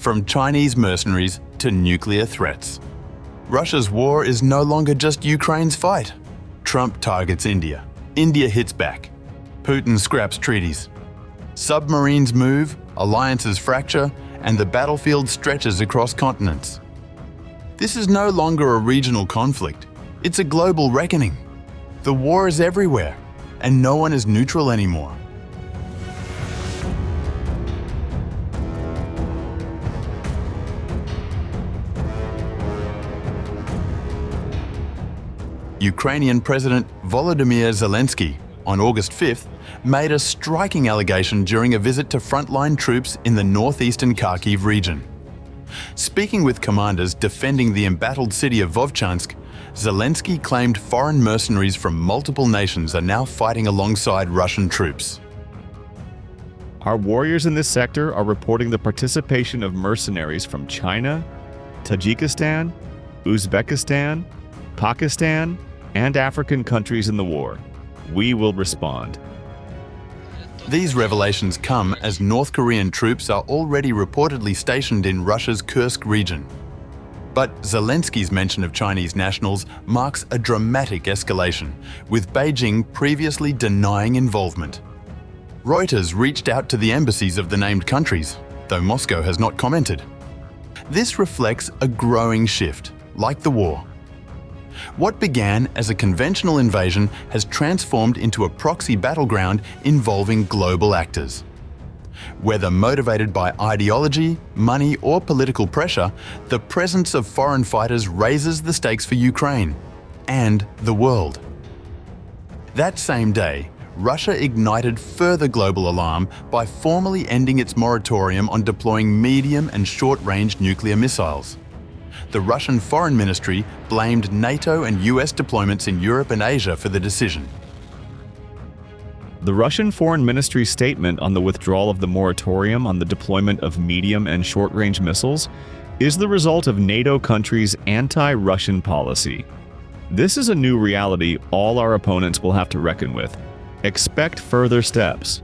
from Chinese mercenaries to nuclear threats. Russia's war is no longer just Ukraine's fight. Trump targets India. India hits back. Putin scraps treaties. Submarines move, alliances fracture, and the battlefield stretches across continents. This is no longer a regional conflict. It's a global reckoning. The war is everywhere, and no one is neutral anymore. Ukrainian President Volodymyr Zelenskyy, on August 5th, made a striking allegation during a visit to frontline troops in the northeastern Kharkiv region. Speaking with commanders defending the embattled city of Vovchansk, Zelenskyy claimed foreign mercenaries from multiple nations are now fighting alongside Russian troops. Our warriors in this sector are reporting the participation of mercenaries from China, Tajikistan, Uzbekistan, Pakistan, and African countries in the war. We will respond. These revelations come as North Korean troops are already reportedly stationed in Russia's Kursk region. But Zelenskyy's mention of Chinese nationals marks a dramatic escalation, with Beijing previously denying involvement. Reuters reached out to the embassies of the named countries, though Moscow has not commented. This reflects a growing shift, like the war. What began as a conventional invasion has transformed into a proxy battleground involving global actors. Whether motivated by ideology, money, or political pressure, the presence of foreign fighters raises the stakes for Ukraine and the world. That same day, Russia ignited further global alarm by formally ending its moratorium on deploying medium and short-range nuclear missiles. The Russian Foreign Ministry blamed NATO and US deployments in Europe and Asia for the decision. The Russian Foreign Ministry's statement on the withdrawal of the moratorium on the deployment of medium and short-range missiles is the result of NATO countries' anti-Russian policy. This is a new reality all our opponents will have to reckon with. Expect further steps.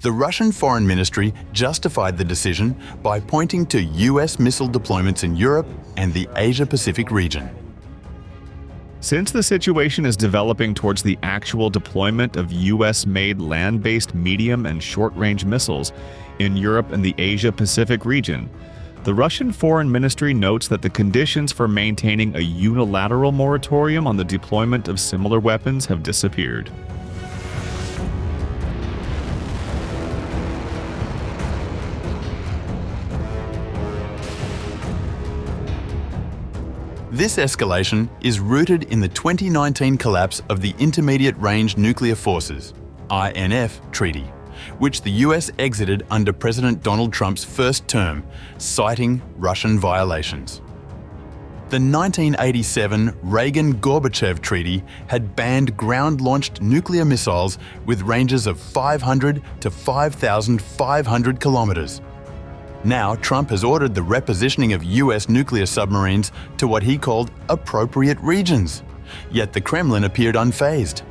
The Russian Foreign Ministry justified the decision by pointing to US missile deployments in Europe and the Asia-Pacific region. Since the situation is developing towards the actual deployment of US-made land-based medium and short-range missiles in Europe and the Asia-Pacific region, the Russian Foreign Ministry notes that the conditions for maintaining a unilateral moratorium on the deployment of similar weapons have disappeared. This escalation is rooted in the 2019 collapse of the Intermediate Range Nuclear Forces (INF) treaty, which the US exited under President Donald Trump's first term, citing Russian violations. The 1987 Reagan-Gorbachev treaty had banned ground-launched nuclear missiles with ranges of 500 to 5,500 kilometers. Now, Trump has ordered the repositioning of US nuclear submarines to what he called appropriate regions. Yet the Kremlin appeared unfazed.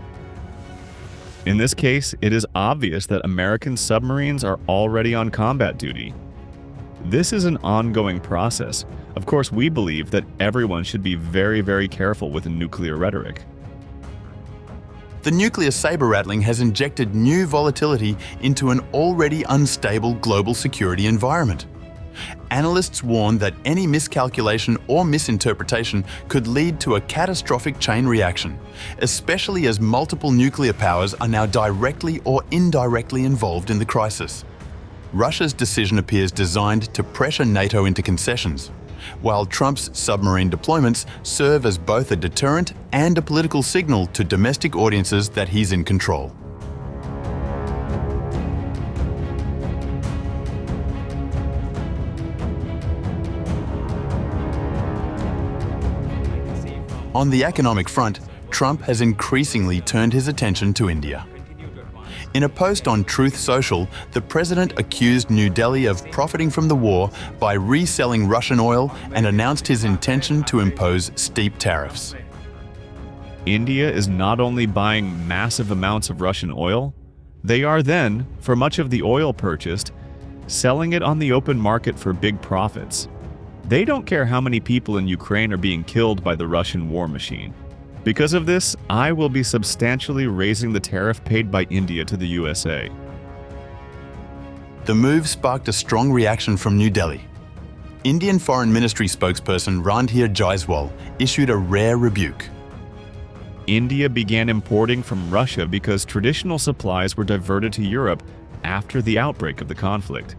In this case, it is obvious that American submarines are already on combat duty. This is an ongoing process. Of course, we believe that everyone should be very, very careful with nuclear rhetoric. The nuclear saber-rattling has injected new volatility into an already unstable global security environment. Analysts warn that any miscalculation or misinterpretation could lead to a catastrophic chain reaction, especially as multiple nuclear powers are now directly or indirectly involved in the crisis. Russia's decision appears designed to pressure NATO into concessions, while Trump's submarine deployments serve as both a deterrent and a political signal to domestic audiences that he's in control. On the economic front, Trump has increasingly turned his attention to India. In a post on Truth Social, the president accused New Delhi of profiting from the war by reselling Russian oil and announced his intention to impose steep tariffs. India is not only buying massive amounts of Russian oil, they are then, for much of the oil purchased, selling it on the open market for big profits. They don't care how many people in Ukraine are being killed by the Russian war machine. Because of this, I will be substantially raising the tariff paid by India to the USA. The move sparked a strong reaction from New Delhi. Indian Foreign Ministry spokesperson Randhir Jaiswal issued a rare rebuke. India began importing from Russia because traditional supplies were diverted to Europe after the outbreak of the conflict.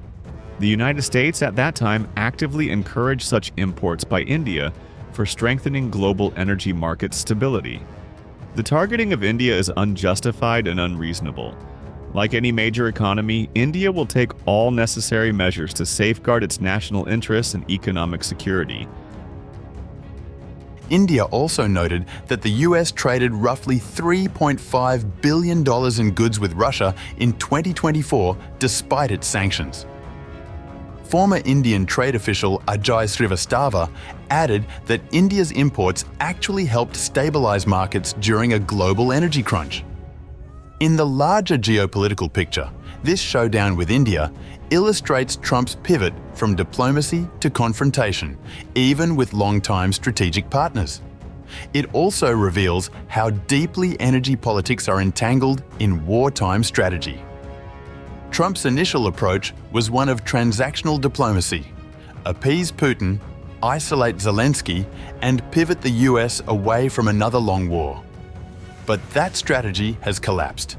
The United States at that time actively encouraged such imports by India for strengthening global energy market stability. The targeting of India is unjustified and unreasonable. Like any major economy, India will take all necessary measures to safeguard its national interests and economic security. India also noted that the US traded roughly $3.5 billion in goods with Russia in 2024 despite its sanctions. Former Indian trade official Ajay Srivastava added that India's imports actually helped stabilize markets during a global energy crunch. In the larger geopolitical picture, this showdown with India illustrates Trump's pivot from diplomacy to confrontation, even with long-time strategic partners. It also reveals how deeply energy politics are entangled in wartime strategy. Trump's initial approach was one of transactional diplomacy: appease Putin, isolate Zelenskyy, and pivot the US away from another long war. But that strategy has collapsed.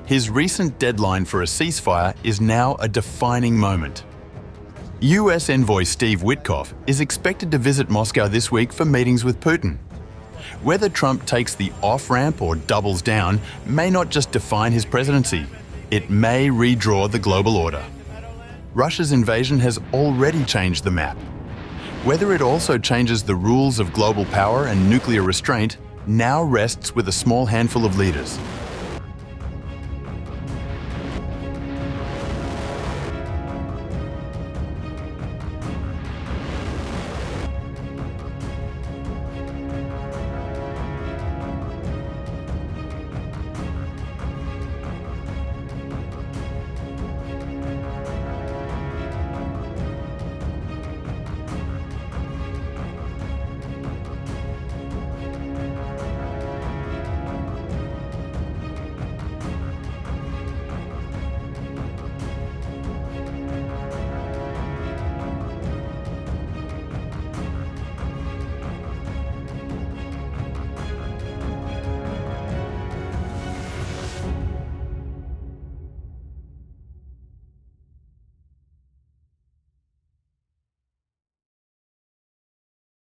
His recent deadline for a ceasefire is now a defining moment. US envoy Steve Witkoff is expected to visit Moscow this week for meetings with Putin. Whether Trump takes the off-ramp or doubles down may not just define his presidency, it may redraw the global order. Russia's invasion has already changed the map. Whether it also changes the rules of global power and nuclear restraint now rests with a small handful of leaders.